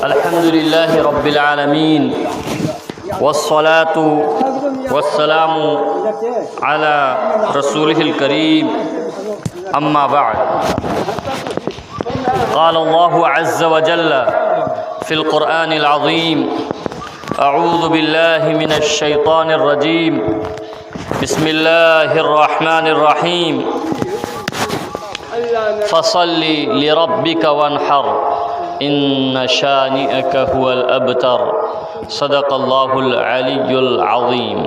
अल्हम्दुलिल्लाह रब्बिल आलमीन वस्सलातु वस्सलामु अला रसूलिहिल करीम अम्मा बअद क़ाल अल्लाहु अज़्ज़ व जल्ल फ़िल क़ुरआनिल अज़ीम अऊज़ु बिल्लाहि मिनश शैतानिर रजीम बिस्मिल्लाहिर रहमानिर रहीम फ़सल्लि लिरब्बिका वन्हर इन्न शानिअक हुवल अबतर सदक़ल्लाहुल अलियुल अज़ीम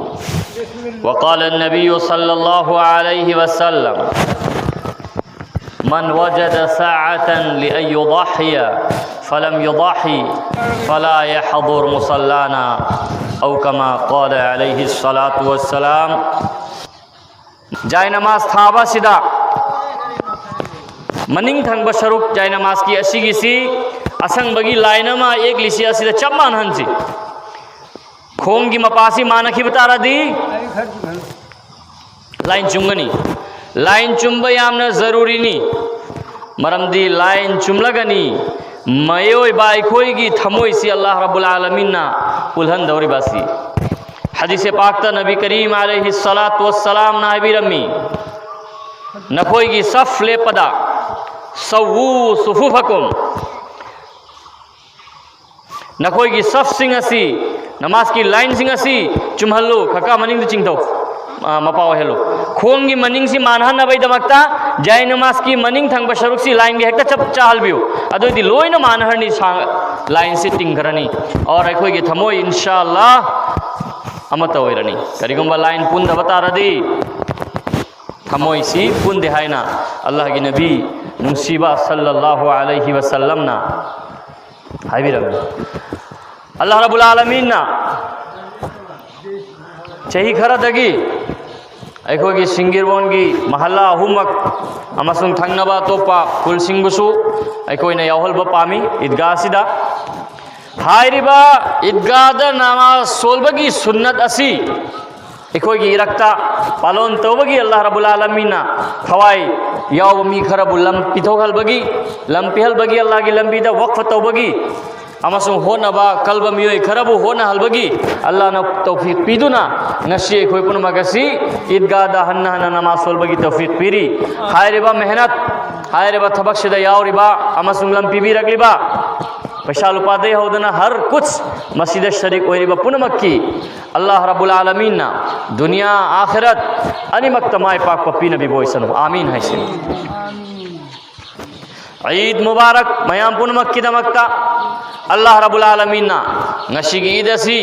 वक़ाल नबिय्यु सल्लल्लाहु अलैहि वसल्लम मन वजद साअतन लिअन युज़हिय फलम युज़हि फला यहज़ुर मुसल्लाना औ कमा क़ाल अलैहि सलातु वस्सलाम। जाय नमाज थाबा सिदा मनिंग थंग बशरुक जाय नमाज की असिगिसी असंग बगी लाइनमा एक लिसी असिदा चप मानहंसी खोंगी मपासी मानखी बतारा दी लाइन चुंगनी लाइन चुंब यामना जरूरी नी मरमदी लाइन चुमलगनी मयोय बाइखोयगी थमोयसी अल्लाह रब्बुल आलमीन ना उल्हन दौरी बासी हदीस पाक ता नबी करीम अलैहि सलातु वस्सलाम ना बिरमी नखोयगी सफ ले पदा सव्वू सुफुफकुम नखोयगी सफ सिंगसी नमाज की लाइन सिंगसी चुमहल्लो खका मनिंग चिंगतो मपाव हेलो खोंगी मनिंग सी मानहन नबई दमकता जाय नमाज की मनिंग थंग बशरुक सी लाइन गे हेक्ता चप चाहल बियो अदोइदी लोइना मानहरनी लाइन से टिंगरनी और अखोयगी थमोय इंशाअल्लाह अमत ओइरनी करिगुंबा लाइन पुंद बतारदी थमोय सी पुंदे हायना अल्लाह की नबी नुसीबा सल्लल्लाहु अलैहि वसल्लम ना हायबिरम अल्लाह रब्बुल आलमीन ना चही खरदगी अखोगी सिंगिरबोनगी महल्ला अहुमक अमसुंग थंगनबा तोपा फुलसिंगबुसु अखोइना यावहलबा पामी ईदगाहसिदा हायरिबा ईदगाहदा नमाज सोलबगी सुन्नत असी अखोगी इरक्ता पालोन तौबगी अल्लाह रब्बुल आलमीन ना खवाई याव मी खरबु लम पिथोहलबगी लम पिहलबगी अल्लाह की लंबीदा वक्फ तौबगी अमसुंग होनबा कल्ब मियोय खरबु होना हलबगी अल्लाह ना तौफीक पीदुना नशी खोय पुनमगसी ईदगाहदा हन्ना हन्ना नमाज सोलबगी तौफीक पीरी हायरिबा मेहनत हायरिबा थबक सिदा यावरिबा अमसुंग लम पीबी रगलिबा पैसा लुपादे होदना हर कुछ मस्जिद शरीक ओरिबा पुनमक्की अल्लाह रब्बुल आलमीन ना दुनिया आखिरत अनिमक तमाय पाक पपी नबी बोयसन आमीन है से ईद मुबारक मयाम पुनमक्की दमकता अल्लाह रब्बुल आलमीन ना ngashigi ईद असी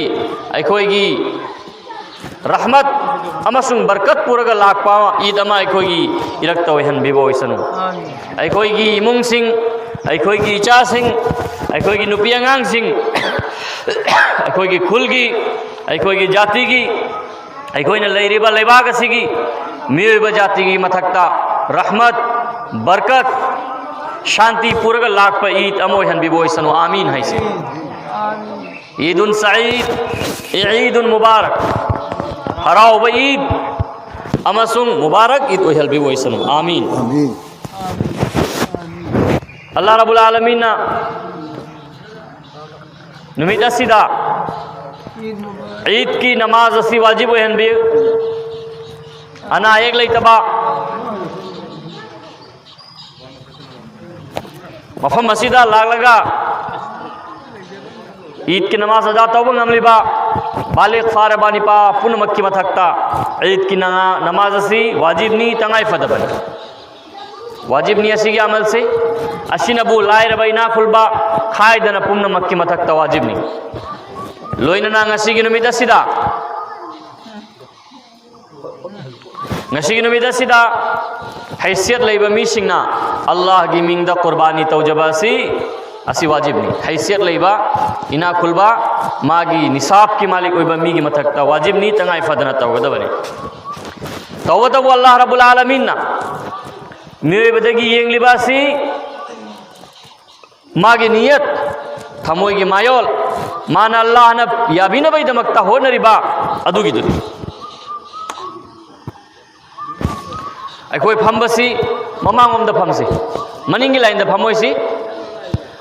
अखोयगी रहमत अमसुंग बरकत पुरगा लाकपा ईद अमा अखोयगी इरक्ता ओहन बिबोयसन अखोयगी इमुंग सिंग अखोयगी इचा सिंग अखोयगी नुपी अंगांग सिंग अखोयगी खुलगी अखोयगी जातिगी अखोयना लैरिबा लैबाग असिगी मियोयबा जातिगी मथक्ता रहमत बरकत शांति पूरग लाख पर ईद अमोहन बिबोयसन आमीन है से ईदुन सईद ईदुन मुबारक हराओ ब ईद अमसुंग मुबारक ईद ओहल बिबोयसन आमीन अल्लाह रब्बुल आलमीन ना नुमित असिदा ईद की नमाज असी वाजिब ओहन बि अना एक लैतबा मफम मसीदा लाग लगा ईद की नमाज अदा तौब गमलिबा बालिग फारबानी पा पुन मक्की मथकता ईद की नमाज असी वाजिब नी तंगाई फदबन वाजिब नी असी के अमल से अशी नबू लायर बैना खुलबा खायदन पुन मक्की मथकता वाजिब नी लोइना ngasi की नुमिदा सिदा ngasi की नुमिदा सिदा हैसियत लेबा मीसिंगना अल्लाह की मिंगदा कुर्बानी तौजबासी असी वाजिब नहीं हैसियत लेबा इना खुलबा मागी निसाब की मालिक ओइबा मीगी मथकता वाजिब नहीं तंगाई फदना तौगदबने तौबत अल्लाह रब्बुल आलमीन ना मियोयबदगी येंगलिबासी मागी नियत थमोयगी मायोल मान अल्लाह न याबी न बैदमक्ता हो नरिबा अदुगी दुदी अखोय फंबसी mamangomda phamsi maningi line da phamoisi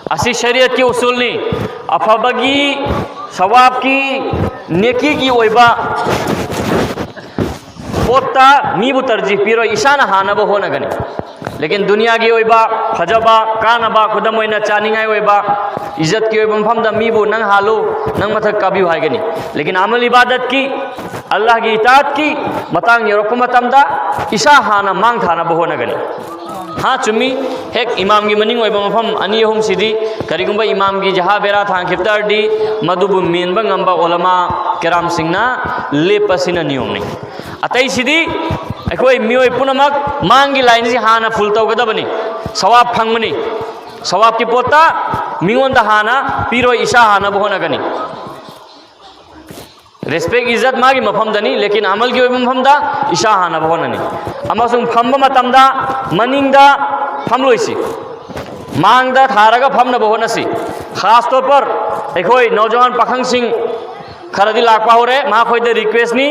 asi shariat ki usul ni afabagi sawab ki neki ki oiba पोता मीबु तरजीह पीरो ईशाना हानब होनगनी लेकिन दुनिया की ओइबा फजबा कानबा खुदम ओइना चानिंगाई ओइबा इज्जत की ओइबा मफमदा मीबु नंग हालु नंग मथक काबियु हाइगनी लेकिन अमल इबादत की अल्लाह की इताअत की मतांग यरोप मतमदा ईशा हाना मांग थानब होनगनी हाँ चुम्मी हेक इमाम की मनिंग ओइबा मफम अनि अहुम सिदी करिगुंबा इमाम की जहा बेरा थांग खिफ्तारदी मदुबु Memba ngamba ulama kiram singna lepasina niyomni अतई सिदी अखोई मियोई पुनमक मांगी लाइन से हाना फुल तौगदबनी सवाब फंगमनी सवाब की पोता मिंगोंदा हाना पीरो ईशा हाना बहोनगनी रेस्पेक्ट इज्जत मागी मफमदनी लेकिन अमल की मफमदा ईशा हाना बहोननी अमसुंग फंब मतमदा मनिंगदा फमलोइसी मांगदा थारगा फमना बहोनसी खास तौर पर अखोई नौजवान पाखंग सिंह खरदी लाखपा हो रहे मा खोई रिक्वेस्ट नी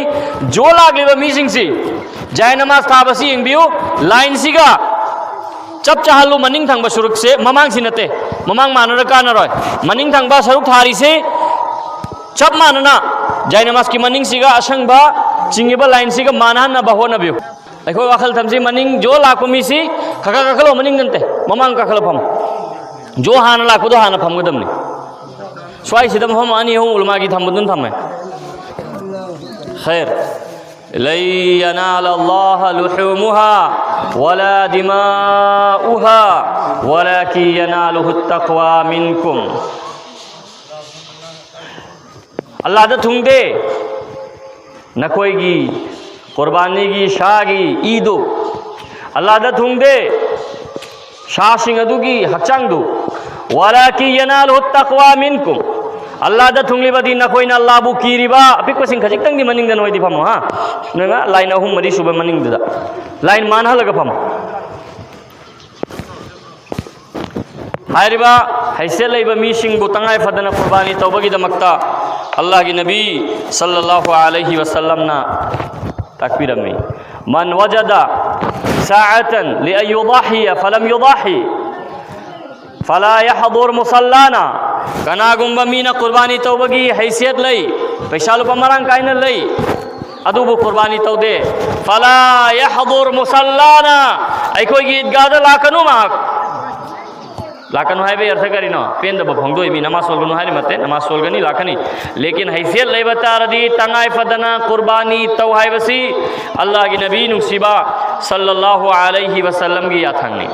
जो लागलीबा मीसिंग सी जय नमाज थाबसी इंबियो लाइन सीगा चप चाहलु मनिंग थंगबा सुरुक से ममांग सिनते ममांग मानर कानरय मनिंग थंगबा सरुक थारी से चप मानना जय नमाज की मनिंग सीगा असंगबा चिंगेबा लाइन सीगा मानहन न बहो नबियो अखो वाखल थमसी मनिंग जो लाखो मीसी खका कखलो मनिंग नंते ममांग कखलो फम जो हाना लाखो दो हाना फम गदमनी स्वाई सिदम हम आनी हूँ उलमा की थम्बुदन थमे खैर लै यनाल अल्लाह लुहुमुहा वला दिमाउहा वलाकि यनालुहु तक़वा मिनकुम अल्लाह दा थुंगदे नकोईगी कुर्बानी की शागी ईदो अल्लाह दा थुंगदे शाशिंग अदुगी हचांगदु वलाकि यनालुहु तक़वा मिनकुम अल्लाह दा थुंगली बदी नकोइना अल्लाह बु कीरिबा अपिक सिंह खजिक्तंग दी मनिंग दन होइदी फमो हा नगा लाइन अहुम मरी सुबह मनिंग दा लाइन मानहा लगा फम हायरिबा हैसे लेबा मीशिंग बु तंगाय फदना कुर्बानी तौबगी दमक्ता अल्लाह की नबी सल्लल्लाहु अलैहि वसल्लम ना तकबीर में मन वजदा साअतन लियुदाही फलम युदाही फला यहदुर मुसल्लाना कनागुंबा मीना कुर्बानी तौबगी हैसियत लई पैसा लुपा मरांग कायना लई अदुबु कुर्बानी तौदे फला यहदुर मुसल्लाना ऐखोई की ईदगाह लाकनु माक लाकनु है बे अर्थ करी ना पेन दब भंगदो मी नमाज सोलगनु है मते नमाज सोलगनी लाकनी लेकिन हैसियत लई बता रदी तंगाय फदना कुर्बानी तौ है बसी अल्लाह की नबी नुसीबा सल्लल्लाहु अलैहि वसल्लम की याथंगनी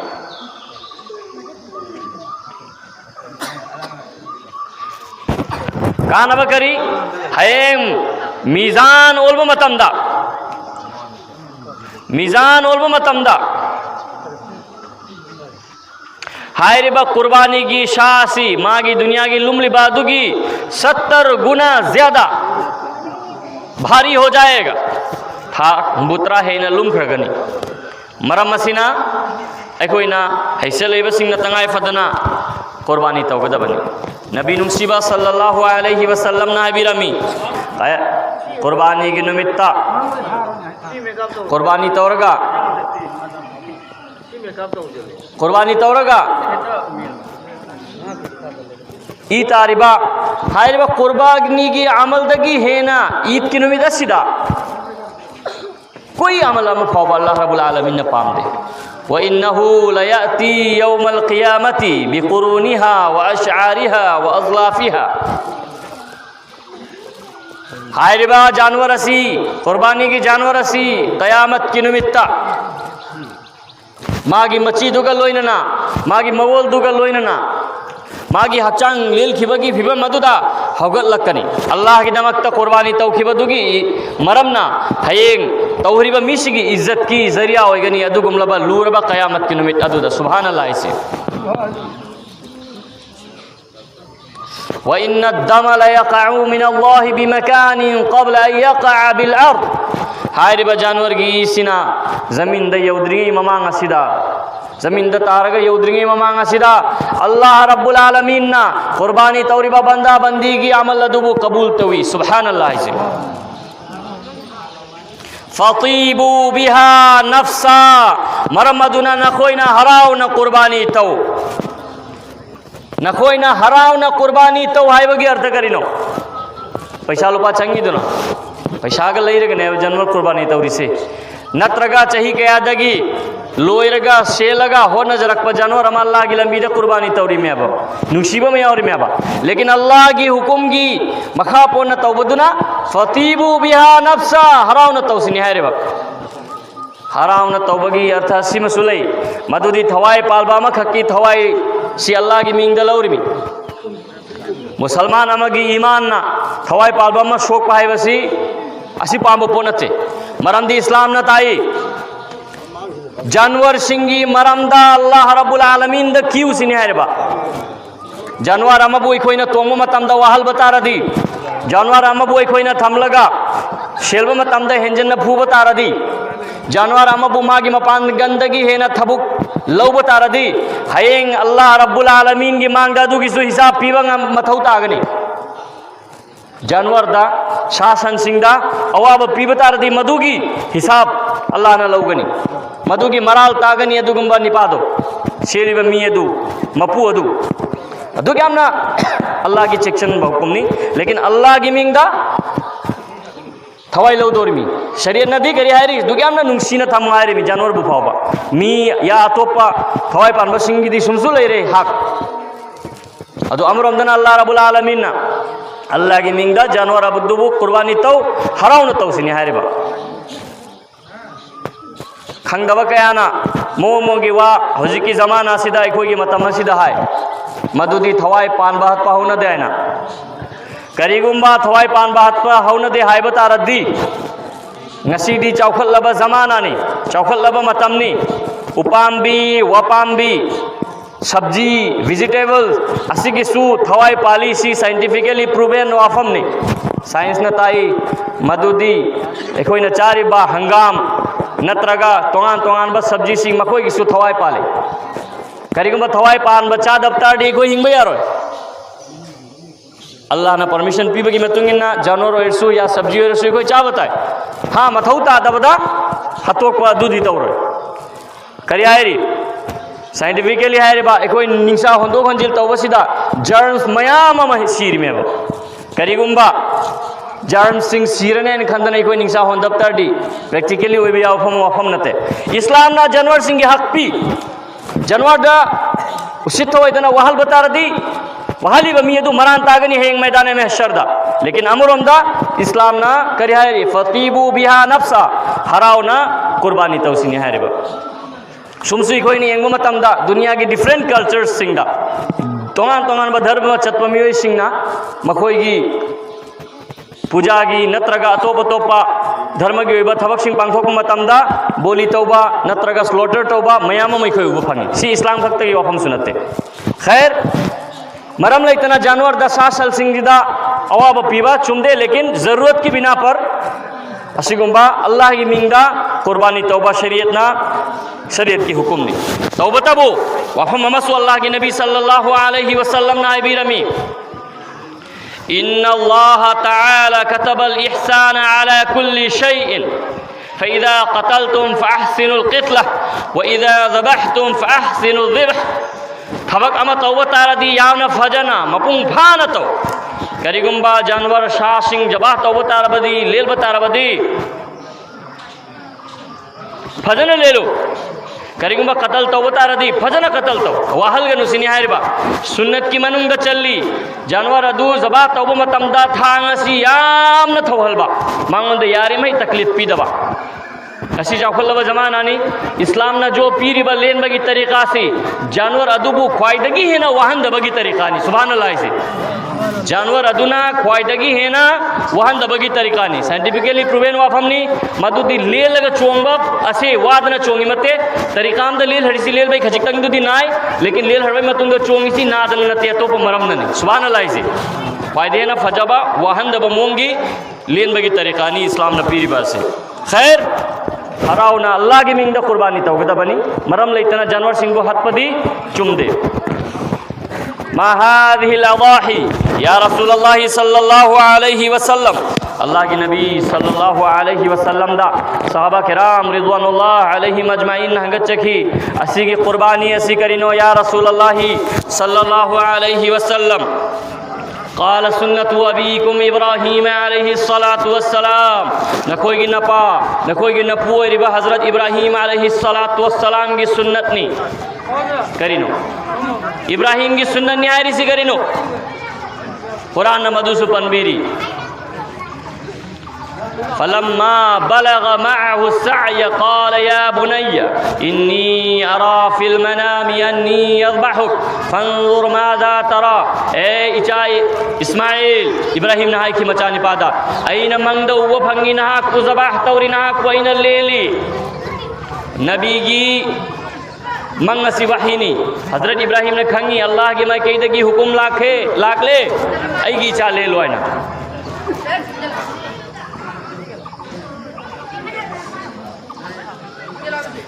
कानब करी हयेम मीजान ओल्ब मतमदा मीजान ओल्ब मतमदा हायरिबा कुर्बानी की शासी माँ की दुनिया की लुमली बादुगी 70 गुना ज्यादा भारी हो जाएगा था बुत्रा है ना लुम खरगनी मरम मसीना ऐकोइना हैसे लेब सिंह तंगाय फदना कुर्बानी तौगदा बनी नबी नुसीबा सल्लल्लाहु अलैहि वसल्लम ना बिरमी कुर्बानी की निमित्ता कुर्बानी तौरगा ई तारिबा हायरिबा कुर्बानी की अमल दगी है ना ईद की निमित्ता सिदा कोई अमल हम फौबा अल्लाह रब्बुल आलमीन ने पाम दे व इन्नहु लयाती यौमल क़ियामती बिक़ुरूनिहा व अशआरिहा व अज़लाफिहा हायरिबा जानवर असी कुर्बानी की जानवर असी क़यामत की निमित्ता मागी मची दुगा लोइनना मागी मवोल दुगा लोइनना मागी हचांग लील खिबगी फिबम मदुदा हगत लक्कनी अल्लाह की नमकता कुर्बानी तौखिबदुगी मरमना हयेंग तौहरिबा मिशिगी इज्जत की जरिया होइगनी अदुगुमलबा लूरबा क़यामत की निमित्त अदुदा सुभान अल्लाह से व इन्न अद-दम लयक़अु मिनल्लाहि बिमकानिन क़ब्ल अन यक़अ बिल अर्द हायरिबा जानवर की सिना जमीन द यौद्रिंगी ममांग असिदा जमीन द तारग यौद्रिंगी ममांग असिदा अल्लाह रब्बुल आलमीन ना कुर्बानी तौरिबा बंदा बंदी की अमल अदुबु कबूल तवी सुभान अल्लाह से फतीबू बिहा नफ्सा मरम अदुना नखोइना हराव न कुर्बानी तौ नखोइना हराव न कुर्बानी तौ हाइबगी अर्थ करिनो पैसा लुपा चंगीदुना पैसा गा लैरगने जानवर कुर्बानी तौरिसे नत्रगा चही कयादगी लोयरगा सेलगा हो नजरक जानवर हम अल्लाह की लंबी कुर्बानी तौरी में अब नुशीब में और में अब लेकिन अल्लाह की हुकुम की मखा पो न तौबदुना फतीबू बिहा नफ्सा हराव न तौसिनी है रे बा हराव न तौबगी अर्थ सिम सुलई मदुदी थवाई पालबा मख की थवाई सी अल्लाह की मींग दलौरी में मुसलमान अमगी ईमान ना थवाई पालबा म शोक पाए बसी असी पांबो पोनते मरमदी इस्लाम न ताई जानवर सिंगी मरमदा अल्लाह रब्बुल आलमीन द क्यू सिनिहारबा जानवर अमबु इखोइना तोंगो मतमदा वहल बता रदी जानवर अमबु इखोइना थमलगा शेल्ब मतमदा हेंजन न फू बता रदी जानवर अमबु मागी मपान गंदगी है न थबुक लौ बता रदी हयेंग अल्लाह रब्बुल आलमीन की मांग दादू की हिसाब पीबंग मथौ तागनी जानवर दा शासन सिंह दा अवाब पी बता रदी मधु की हिसाब अल्लाह न लौगनी मधु की मराल तागनी अदुगुंबा निपादो शेरी मी अदु मपू अदु अदु क्या हमना अल्लाह की सेक्शन हुकुम नहीं लेकिन अल्लाह की मिंग दा थवाई लो दोर मी शरीयत नदी करी हायरी दु क्या हमना नुंगसीना थम हायरी मी जानवर बुफावा मी या अतोपा थवाई पानबा सिंगी दी सुमसु लेरे हक अदु अमर अमदन अल्लाह रब्बुल आलमीन ना अल्लाह की मिंग दा जानवर अबुदुबु कुर्बानी तौ हराउन तौ सिनी हायरी बा खंगदब कयाना मो मोगी वा हुजिकी जमाना सिदा अखोगी मतम सिदा हाय मदुदी थवाई पान बात पाहुन देना करीगुंबा थवाई पान बात पा हौन दे हाय बता रद्दी नसीदी चौखल्लब जमाना नी चौखल्लब मतमनी उपाम्बी वपाम्बी सब्जी वेजिटेबल्स असी की सू थवाई पॉलिसी साइंटिफिकली प्रूवन वाफम नी साइंस न ताई मदुदी अखोई न चारी बा हंगाम नत्रगा तोंगान तोंगान बस सब्जी सिंह मकोई की सु थवाई पाले करीगुंबा थवाई पान बच्चा दफ्तर डी कोई हिंग यारो अल्लाह ना परमिशन पी बगी मैं तुंगिना जानवर इरसु या सब्जी इरसु कोई चा बताए हाँ मथौता दबदा हतो को दूधी तौर करियारी साइंटिफिकली है रे बा कोई निंसा होंदो खंजिल तौबसिदा जर्म्स मयाम म सीर में बा करीगुंबा जर्म सिंह सीरने खंदने कोई निंसा हों दफ्तर डी प्रैक्टिकली वो भी आवफम वफम नते इस्लाम ना जानवर सिंह के हक पी जानवर दा उसित हो इतना वहल बता रदी वहाली बमी दु मरान तागनी है मैदान में शरदा लेकिन अमरम दा इस्लाम ना करिहारी फतीबू बिहा नफ्सा हराव ना कुर्बानी तौसिनी है रे बा सुमसुई कोई नहीं एंगो मतम दा दुनिया की डिफरेंट कल्चर्स सिंह दा तोंगान तोंगान ब धर्म चतपमियोय सिंह ना मखोई की पूजा की नत्रगा अतोप अतोपा धर्म की थबक सिंह पांथोक मतमदा बोली तौबा नत्रगा स्लॉटर तौबा मयाम मैखोय उब फंगी सी इस्लाम खक्त की वफम सुनते खैर मरम इतना जानवर दा सासल सिंह दा अवाब पीवा चुमदे लेकिन जरूरत की बिना पर असिगुंबा अल्लाह की मिंगा कुर्बानी तौबा शरीयत की हुकुम नहीं तौबा तबो वफम ममसु अल्लाह के नबी सल्लल्लाहु अलैहि वसल्लम ना इबी रमी इन्नल्लाह तआला कतबल इहसान अला कुल्ली शैइन फइज़ा क़तलतुम फ़अहसिनुल क़ितला व इज़ा ज़बहतुम फ़अहसिनुल ज़िब्ह थबक अम तौबा तारदी यावना फजना मपुंग भानतो करीगुंबा जानवर शासिंग जबा तौबा तारबदी लेल बतारबदी फजन ले लो करीगुंबा कतल तौबा तारदी फजन कतल तो वाहल गनु सिनिहारबा सुन्नत की मनुंग चल्ली जानवर अदू जबा तौबा मतमदा थांगसी याम न थवहलबा मांगंद यारी में तकलीफ पी दबा असी चौखल्लब जमाना नहीं इस्लाम ना जो पीरी ब लेन बगी तरीका से जानवर अदुबु ख्वाइदगी है ना वाहन दबगी तरीका नहीं सुभान अल्लाह से जानवर अदुना ख्वाइदगी है ना वाहन दबगी तरीका नहीं साइंटिफिकली प्रूवन वाफम नहीं मदुदी लेल लगा चोंग असे वाद ना चोंगी मते तरीकाम द लेल हड़सी लेल भाई खजिक तंग दुदी नाय लेकिन लेल हड़वे मतुंग चोंगी सी ना दन नते तो मरम नहीं सुभान अल्लाह से फायदे ना फजबा वाहन दब मोंगी लेन बगी तरीका नहीं इस्लाम ना पीरी बात से खैर हराव ना अल्लाह की मिंग कुर्बानी तौगदा बनी मरम लैतना जानवर सिंह को हथ पदी चुम दे मा हादिहिल अदाही या रसूलुल्लाह सल्लल्लाहु अलैहि वसल्लम अल्लाह के नबी सल्लल्लाहु अलैहि वसल्लम दा सहाबा किराम रिज़वानुल्लाह अलैहिम अजमाइन हंगचखी असी की कुर्बानी असी करिनो या रसूल अल्लाह सल्लल्लाहु अलैहि वसल्लम क़ाल सुन्नतु अबीकुम इब्राहीम अलैहिस्सलातु वस्सलाम नखोई नपा नखोई नपु रिबा हज़रत इब्राहीम अलैहिस्सलातु वस्सलाम की सुन्नत नी करिनो इब्राहीम की सुन्नत नी आयरी सी करिनो कुरान मदुसु पनबीरी फलम्मा बलग मअहु सअय क़ाल या बुनय्य इन्नी अरा फिल मनामि अन्नी अज़बहुक फंजुर माज़ा तरा ए इचाई इस्माइल इब्राहिम नहा की मचानी पादा ऐन मंगद व फंगी नहा कु ज़बाह तौरी नहा कु ऐन लेली नबीगी मंग सी वहीनी हज़रत इब्राहिम ने खंगी अल्लाह की मैं कईदगी हुकुम लाखले ऐगी चा ले लो ना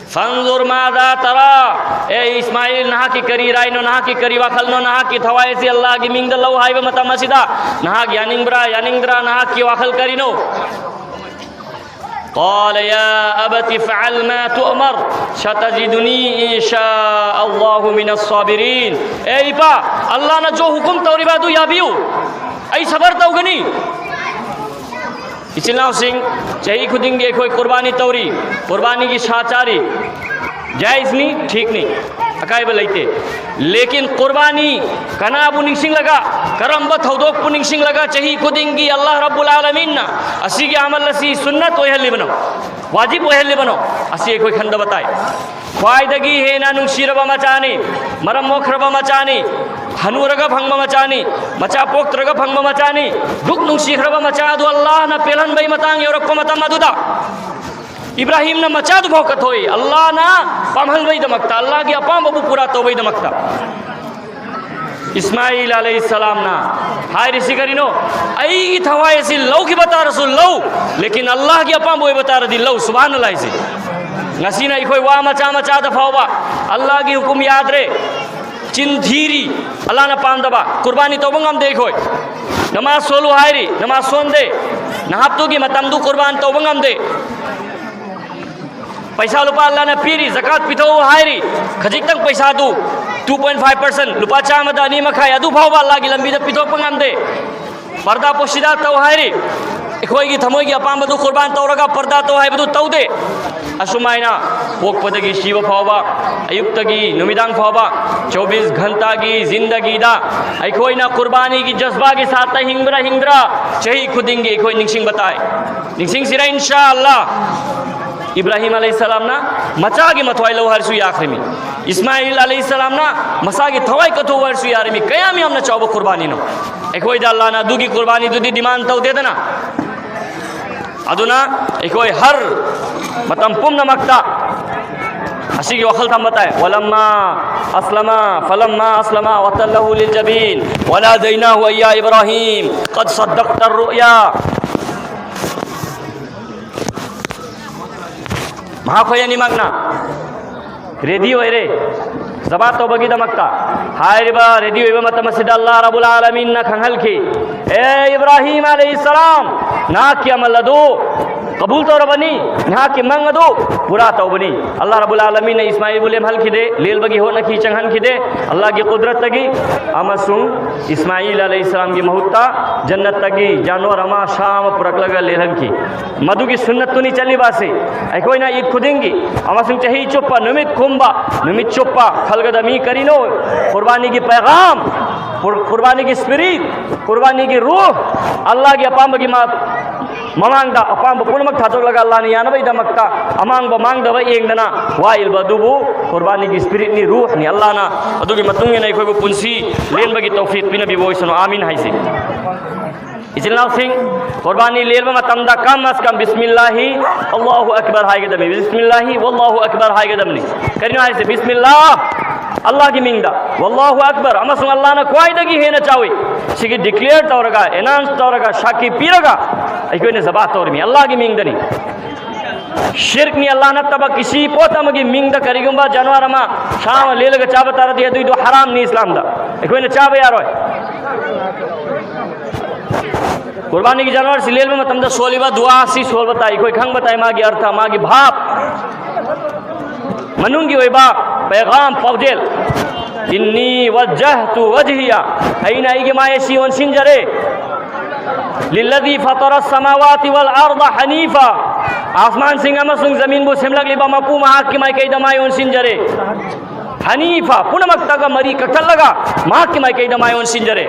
फंजुर मादा तरा ए इस्माइल नहा की करी राइनो नहा की करी वाखलनो नहा की थवाए से अल्लाह की मिंग दल्लो हाई मता मसीदा नहा यानिंग्रा नहा की वाखल करीनो क़ाल या अबति फ़अल मा तुअमर सतजिदुनी इंशाअल्लाहु मिनस साबिरीन ए इपा अल्लाह ने जो हुकुम तौरी बादू या बियू ऐ सबर तौगनी इचलाव सिंह चही खुदिंगे कोई कुर्बानी तौरी कुर्बानी की शाचारी जायज़ नहीं ठीक नहीं अकाय बलैते लेकिन कुर्बानी कना पुनिंग सिंह लगा करम बथौदोक पुनिंग सिंह लगा चही खुदिंगी अल्लाह रब्बुल आलमीन ना असी के अमल असी सुन्नत ओहली बनो वाजिब ओहली बनो असी कोई खंड बताए ख्वाइदगी है ना नुशीरबा मचानी मरम मोखरबा मचानी हनूरगा भंग मचानी मचा पोक्तरगा भंग मचानी दुख नुशीखरबा मचा दो अल्लाह ना पेलन भाई मतांग योरको मता मदुदा इब्राहिम ना मचा दो भौकत होई अल्लाह ना पामहल भाई दमकता अल्लाह की अपाम बबू पूरा तो भाई दमकता इस्माइल अलैहिस्सलाम ना हाय ऋषि करिनो आई थवाए सी लौ की बता रसूल लौ लेकिन अल्लाह की अपाम वो बता रदी लौ सुभान अल्लाह से नसीना कोई वाह मचा दफावा अल्लाह की हुकुम याद रे चिंधीरी अल्लाह ना पान दबा कुर्बानी तो बंगम देखो नमाज सोलू हायरी नमाज सोन दे नहाप्तू की मतमदू कुर्बान तो बंगम दे पैसा लुपा अल्लाह ने पीरी ज़कात पिथो हायरी खजिक तक पैसा दू 2.5% लुपा चामदा नी मखा यादू भाव अल्लाह की लंबी पिथो पंगम दे पर्दा पोशिदा तो हायरी इखोई थमोई की अपाम बदू कुर्बान तौरगा पर्दा तो है बदू तौ दे असुमाइना पोकपदगी शिव फावबा अयुक्तगी नुमिदांग फावबा 24 घंटा की जिंदगी दा अखोइना कुर्बानी की जज्बा के साथ हिंग्रा चही खुदिंगे अखोई निंगसिंग बताए निंगसिंग सिरा इंशाअल्लाह इब्राहिम अलैहिस्सलाम ना मचा की मथवाई लो हरसु आखिर में इस्माइल अलैहिस्सलाम ना मसा की थवाई कथो हरसु यार में कयामी हमने चौबो कुर्बानी नो अखोई दा अल्लाह ना दुगी कुर्बानी दुदी डिमांड तो दे देना अदुना अखोई हर मतम पुम नमकता असी की वखल थम बताए वलम्मा अस्लमा वतल्लहु लिलजबीन वनादैनाहु या इब्राहीम क़द सद्दक़्ता रुया महाखोया निमगना रेडियो रे जबा तो बगी दमकता हाय रिबा रेडियो इबा मत मस्जिद अल्लाह रब्बुल आलमीन ना खंगल की ए इब्राहीम अलैहिस्सलाम ना की अमल दो कबूल तो रबनी यहाँ की मंग दो पूरा तो बनी अल्लाह रब्बुल आलमीन ने इस्माइल बुले हल खिदे लेल बगी हो न की चंगन खिदे अल्लाह की कुदरत तगी अमसुम इस्माइल अलैहिस्सलाम की महत्ता जन्नत तगी जानवर अमा शाम पुरक लगा लेहन की मधु की सुन्नत तो नहीं चली बासे ऐ कोई ना ईद खुदेंगी अमसुम चही चुप्पा नुमित खुम्बा नुमित चुप्पा खलगदमी करीनो कुर्बानी की पैगाम कुर्बानी की स्पिरिट कुर्बानी की रूह अल्लाह की अपाम की ममांगदा अपाम पुनमक थातो लगा अल्लाह ने याना भाई दमकता अमांग बमांग दवा येंगदना वाइल बदुबु कुर्बानी की स्पिरिट नी रूह नी अल्लाह ना अदुगी मतुंगे नहीं कोई पुंसी लेन बगी तौफीक बिना भी वोइसनो आमीन हाई से इजलाव सिंह कुर्बानी लेल में तमदा कम अस कम बिस्मिल्लाही अल्लाहु अकबर हाय के दमी बिस्मिल्लाही वल्लाहु अकबर हाय के दमनी करिनो हाय से बिस्मिल्लाह अल्लाह की मिंगदा वल्लाहु अकबर अमसुम अल्लाह ना क्वाइदगी है ना चावे सिगी डिक्लेयर तौरगा एनाउंस तौरगा शाकी पीरगा ऐको ने जबात तौर में अल्लाह की मिंगदनी शिरक नी अल्लाह न तब किसी पोतम की मिंगदा करिगुंबा जानवर मा शाम लेलग चाब तार दिया दो हराम नी इस्लाम दा ऐको ने चाब यार कुर्बानी की जानवर सिलेल में मतलब सोलिबा दुआ सी सोल बताई कोई खंग बताई मागी अर्थ मागी भाप मनुंगी वैबा पैगाम पौजेल इन्नी वज्जहतु वजहिया ऐना इगे माये सीवन सिंजरे लिल्लज़ी फतरस समावाति वल अर्द हनीफा आसमान सिंगा मसुंग जमीन बो सिमलग लिबा मकू महाक की माय कैदा मायोन सिंजरे हनीफा पुनमक्ता का मरी कटल लगा महाक की माय कैदा मायोन सिंजरे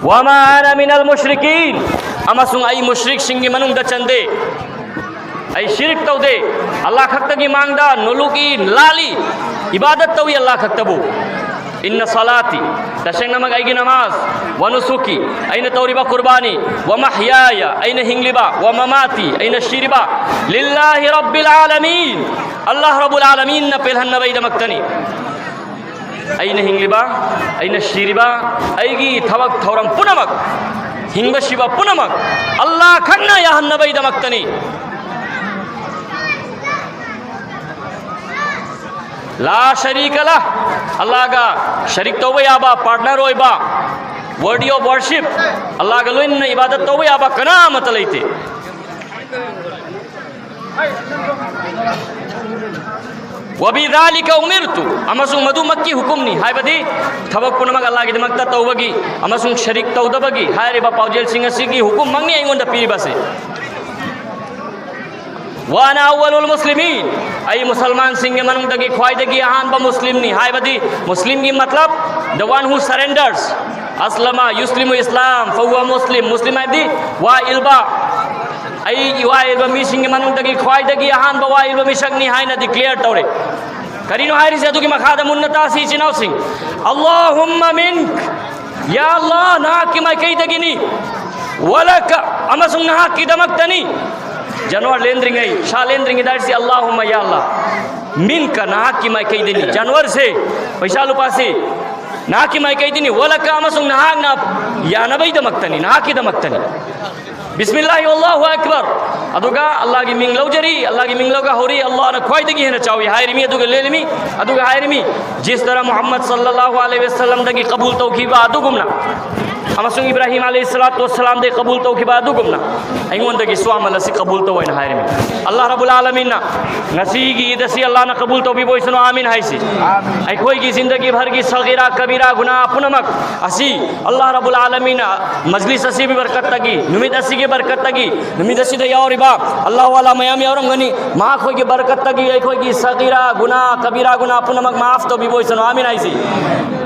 वमा अना मिनल मुशरिकीन अमसुंग आई मुशरिक सिंगी मनुंग द चंदे आई शिरक तौदे अल्लाह खक्तगी मांगदा नुलुकी लाली इबादत तवी अल्लाह खक्तबू इन्न सलाती तशंग नमक आईगी नमाज व नुसुकी ऐन तौरिबा कुर्बानी व महयाया ऐन हिंगलिबा व ममाती ऐन शिरिबा लिल्लाहि रब्बिल आलमीन अल्लाह रब्बुल आलमीन न पेलहन नबई दमक्तनी ऐन हिंगलिबा ऐन शिरिबा ऐगी थवक थौरम पुनमक हिंगबा शिबा पुनमक अल्लाह खन्ना यहन नबई दमक्तनी ला शरीक ला अल्लाह का शरीक तो वही आबा पार्टनर हो बा वर्डी ऑफ वर्शिप अल्लाह का लोइन इबादत तो वही आबा कना मत लेते वबी ज़ालिका उमिरतु अमसुंग मधु मक्की हुकुम नहीं हाय बदी थबक पुनमक अल्लाह की दमकता तौबगी अमसुंग शरीक तौदबगी हाय रे बा पाउजेल सिंह सिगी हुकुम मंगनी आइंगोंदा पीरी बसे वाना अव्वलुल मुस्लिमीन आई मुसलमान सिंह मनुंग दगी ख्वाइदगी आहान बा मुस्लिम नहीं हाय बदी मुस्लिम की मतलब द वन हु सरेंडर्स अस्लमा युस्लिमु इस्लाम फहुवा मुस्लिम मुस्लिम है दी वा इल्बा आई वा इल्बा मी सिंह मनुंग दगी ख्वाइदगी आहान बा वा इल्बा मी शगनी हाय ना डिक्लेयर तौरे करीनो हाय रिसे दुगी मखादम उन्नता सी चिनाव सिंह अल्लाहुम्मा मिनक या अल्लाह ना की मैं कही दगी नी वलक अमसुंग ना की दमकतनी जानवर लेंद्रिंग है शाह लेंद्रिंग इधर से अल्लाहुम्मा या अल्लाह मिन का नाक की मैं कही देनी जानवर से पैसा लुपासी नाक की मैं कही देनी वला का मसुंग नाक ना या नबई दमकतनी नाक की दमकतनी बिस्मिल्लाह अल्लाहु अकबर अदुगा अल्लाह की मिंग लौजरी अल्लाह की मिंग लौगा होरी अल्लाह ने ख्वाइदगी है ना चावी हायरमी अदुगा लेलमी अदुगा हायरमी जिस तरह मोहम्मद सल्लल्लाहु अलैहि वसल्लम दगी कबूल तौकीबा अदुगुमना अमसुंग इब्राहिम अलैहिस्सलाम दे कबूल तो की बाद गुमना अइंगोंदगी स्वामल से कबूल तो वइन हायरमी अल्लाह रब्बुल आलमीन ना नसीगी दसी अल्लाह ना कबूल तो भी बोइसनो आमीन हाइसी आई कोई की जिंदगी भर की सगीरा कबीरा गुनाह पुनमक असी अल्लाह रब्बुल आलमीन मजलिस असी भी बरकत तगी नुमिद असी की बरकत तगी नुमिद असी दे और बा अल्लाह वाला मयामी औरम गनी मा कोई की बरकत तगी आई कोई की सगीरा गुनाह कबीरा गुनाह पुनमक माफ तो भी बोइसनो आमीन हाइसी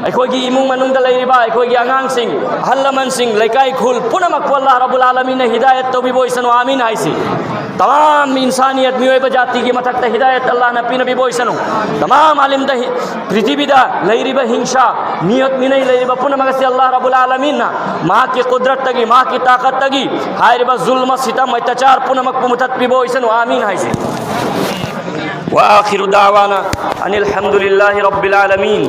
आई कोई की इमुंग मनुंग दलाई रिबा आई कोई की अंगांग सिंह हल्लमन सिंह लेकाई खुल पुनमक अल्लाह रब्बुल आलमीन ने हिदायत तो भी बोइसनो आमीन हाइसी तमाम इंसानियत मियोय बजाती की मतक हिदायत अल्लाह नबी नबी बोइसनो तमाम आलिम द पृथ्वी दा लैरिब हिंसा नियत मिनै लैरिब पुनमक से अल्लाह रब्बुल आलमीन ना मां की कुदरत तगी मां की ताकत तगी हायरिब जुल्म सितम अत्याचार पुनमक पुमतत भी बोइसनो आमीन हाइसी वा आखिरु दावाना अनिल हम्दुलिल्लाहि रब्बिल आलमीन